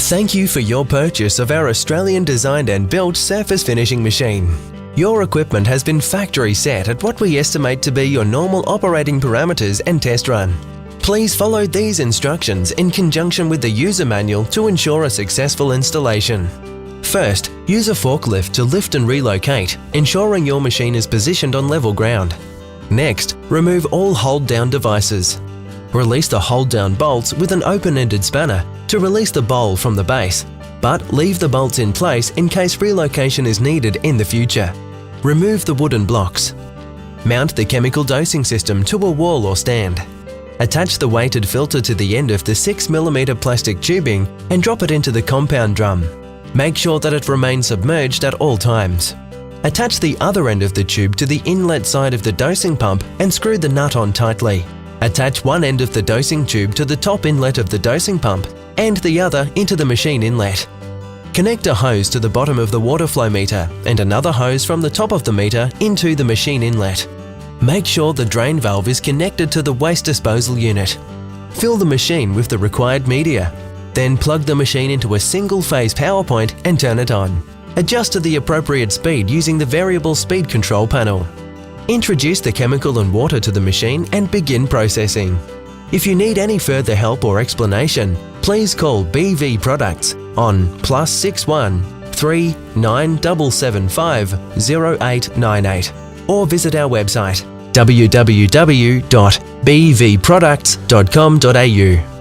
Thank you for your purchase of our Australian designed and built surface finishing machine. Your equipment has been factory set at what we estimate to be your normal operating parameters and test run. Please follow these instructions in conjunction with the user manual to ensure a successful installation. First, use a forklift to lift and relocate, ensuring your machine is positioned on level ground. Next, remove all hold-down devices. Release the hold-down bolts with an open-ended spanner to release the bowl from the base, but leave the bolts in place in case relocation is needed in the future. Remove the wooden blocks. Mount the chemical dosing system to a wall or stand. Attach the weighted filter to the end of the 6mm plastic tubing and drop it into the compound drum. Make sure that it remains submerged at all times. Attach the other end of the tube to the inlet side of the dosing pump and screw the nut on tightly. Attach one end of the dosing tube to the top inlet of the dosing pump and the other into the machine inlet. Connect a hose to the bottom of the water flow meter and another hose from the top of the meter into the machine inlet. Make sure the drain valve is connected to the waste disposal unit. Fill the machine with the required media. Then plug the machine into a single-phase power point and turn it on. Adjust to the appropriate speed using the variable speed control panel. Introduce the chemical and water to the machine and begin processing. If you need any further help or explanation, please call BV Products on +61 3 9775 0898 or visit our website www.bvproducts.com.au.